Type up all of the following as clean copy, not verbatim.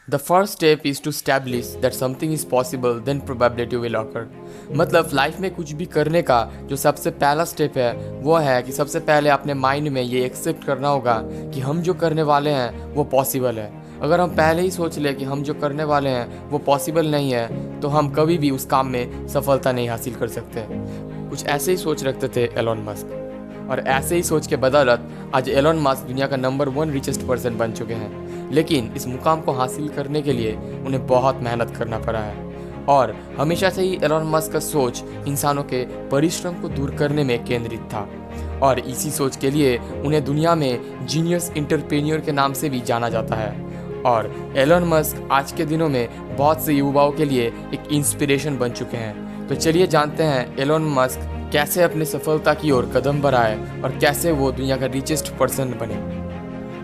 The first step is to establish that something is possible then probability will occur. मतलब life में कुछ भी करने का जो सबसे पहला स्टेप है वो है कि सबसे पहले अपने माइंड में ये एक्सेप्ट करना होगा कि हम जो करने वाले हैं वो पॉसिबल है। अगर हम पहले ही सोच लें कि हम जो करने वाले हैं वो पॉसिबल नहीं है तो हम कभी भी उस काम में सफलता नहीं हासिल कर सकते। कुछ ऐसे ही सोच रखते थे एलोन मस्क, और ऐसे ही सोच के बदौलत आज एलोन मस्क दुनिया का नंबर 1 रिचेस्ट पर्सन बन चुके हैं। लेकिन इस मुकाम को हासिल करने के लिए उन्हें बहुत मेहनत करना पड़ा है, और हमेशा से ही एलोन मस्क का सोच इंसानों के परिश्रम को दूर करने में केंद्रित था, और इसी सोच के लिए उन्हें दुनिया में जीनियस एंटरप्रेन्योर के नाम से भी जाना जाता है। और एलोन मस्क आज के दिनों में बहुत से युवाओं के लिए एक इंस्पिरेशन बन चुके हैं। तो चलिए जानते हैं एलोन मस्क कैसे अपने सफलता की ओर कदम बढ़ाए और कैसे वो दुनिया का रिचेस्ट पर्सन बने।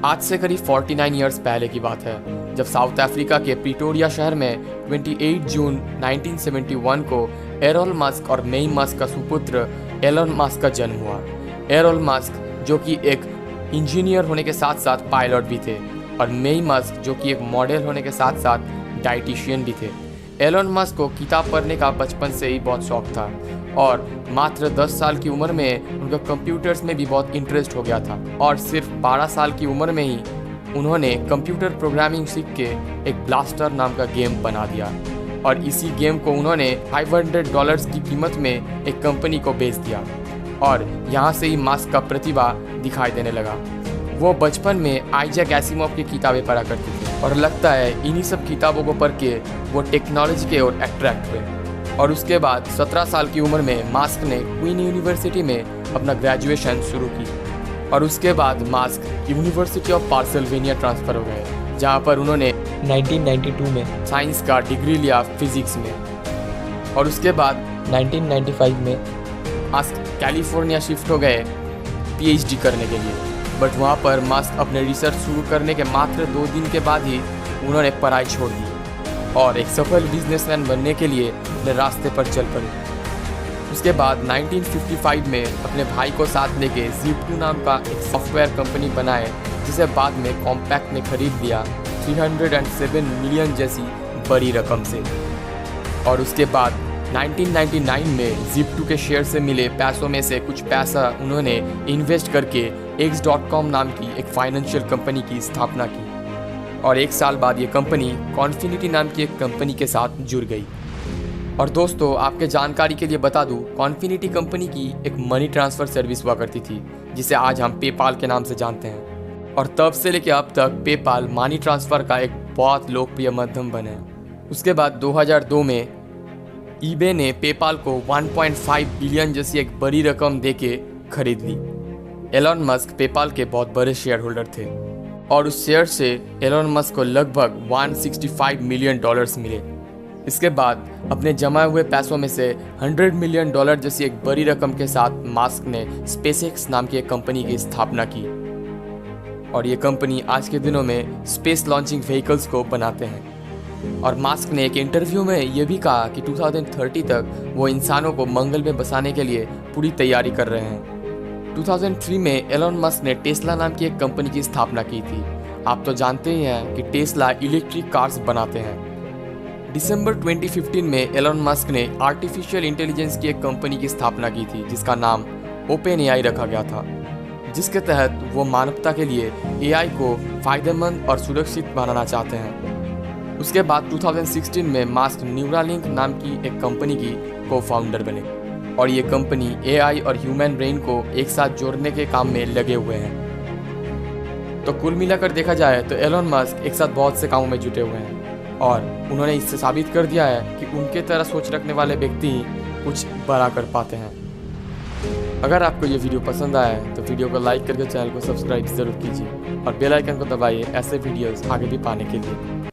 आज से करीब 49 ईयर्स पहले की बात है, जब साउथ अफ्रीका के प्रिटोरिया शहर में 28 जून 1971 को एलोन मस्क और मेई मस्क का सुपुत्र एलोन मस्क का जन्म हुआ। एलोन मस्क जो कि एक इंजीनियर होने के साथ साथ पायलट भी थे, और मेई मस्क जो कि एक मॉडल होने के साथ साथ डाइटिशियन भी थे। एलोन मस्क को किताब पढ़ने का बचपन से ही बहुत शौक था, और मात्र 10 साल की उम्र में उनका कंप्यूटर्स में भी बहुत इंटरेस्ट हो गया था, और सिर्फ 12 साल की उम्र में ही उन्होंने कंप्यूटर प्रोग्रामिंग सीख के एक ब्लास्टर नाम का गेम बना दिया, और इसी गेम को उन्होंने $500 की कीमत में एक कंपनी को बेच दिया, और यहाँ से ही मस्क का प्रतिभा दिखाई देने लगा। वो बचपन में आइजैक एसिमोव की किताबें पढ़ा करते थे, और लगता है इन्हीं सब किताबों को पढ़ के वो टेक्नोलॉजी के ओर अट्रैक्ट हुए। और उसके बाद 17 साल की उम्र में मस्क ने क्वीन यूनिवर्सिटी में अपना ग्रेजुएशन शुरू की, और उसके बाद Musk university of Pennsylvania transfer हो गए, जहाँ पर उन्होंने 1992 में साइंस का डिग्री लिया फिजिक्स में। और उसके बाद 1995 में मस्क कैलिफोर्निया शिफ्ट हो गए PhD करने के लिए। बट वहाँ पर मस्क अपने रिसर्च शुरू करने के मात्र 2 दिन के बाद ही उन्होंने पढ़ाई छोड़ दी और एक सफल बिजनेसमैन बनने के लिए अपने रास्ते पर चल पड़े। उसके बाद 1955 में अपने भाई को साथ लेके Zip2 नाम का एक सॉफ्टवेयर कंपनी बनाए, जिसे बाद में कॉम्पैक्ट ने खरीद लिया 307 मिलियन जैसी बड़ी रकम से। और उसके बाद 1999 में Zip2 के शेयर से मिले पैसों में से कुछ पैसा उन्होंने इन्वेस्ट करके X.com नाम की एक फाइनेंशियल कंपनी की स्थापना की, और 1 साल बाद ये कंपनी कॉन्फिनिटी नाम की एक कंपनी के साथ जुड़ गई। और दोस्तों, आपके जानकारी के लिए बता दूं, कॉन्फिनिटी कंपनी की एक मनी ट्रांसफ़र सर्विस हुआ करती थी, जिसे आज हम पेपाल के नाम से जानते हैं। और तब से लेकर अब तक पेपाल मनी ट्रांसफ़र का एक बहुत लोकप्रिय माध्यम बना है। उसके बाद 2002 में ईबे ने पेपाल को 1.5 बिलियन जैसी एक बड़ी रकम देके खरीद ली। एलोन मस्क पेपाल के बहुत बड़े शेयर होल्डर थे, और उस शेयर से एलोन मस्क को लगभग $165 मिलियन मिले। इसके बाद अपने जमाए हुए पैसों में से $100 मिलियन जैसी एक बड़ी रकम के साथ मस्क ने स्पेसएक्स नाम की एक कंपनी की स्थापना की, और ये कंपनी आज के दिनों में स्पेस लॉन्चिंग व्हीकल्स को बनाते हैं। और मस्क ने एक इंटरव्यू में ये भी कहा कि 2030 तक वो इंसानों को मंगल में बसाने के लिए पूरी तैयारी कर रहे हैं। 2003 में एलोन मस्क ने टेस्ला नाम की एक कंपनी की स्थापना की थी। आप तो जानते ही हैं कि टेस्ला इलेक्ट्रिक कार्स बनाते हैं। दिसंबर 2015 में एलोन मस्क ने आर्टिफिशियल इंटेलिजेंस की एक कंपनी की स्थापना की थी, जिसका नाम OpenAI रखा गया था, जिसके तहत वो मानवता के लिए AI को फ़ायदेमंद और सुरक्षित बनाना चाहते हैं। उसके बाद 2016 में मस्क न्यूरालिंक नाम की एक कंपनी की को-फाउंडर बने, और ये कंपनी AI और ह्यूमन ब्रेन को एक साथ जोड़ने के काम में लगे हुए हैं। तो कुल मिलाकर देखा जाए तो एलोन मस्क एक साथ बहुत से कामों में जुटे हुए हैं, और उन्होंने इससे साबित कर दिया है कि उनके तरह सोच रखने वाले व्यक्ति ही कुछ बड़ा कर पाते हैं। अगर आपको ये वीडियो पसंद आया है तो वीडियो को लाइक करके चैनल को सब्सक्राइब ज़रूर कीजिए, और बेल आइकन को दबाइए ऐसे वीडियोस आगे भी पाने के लिए।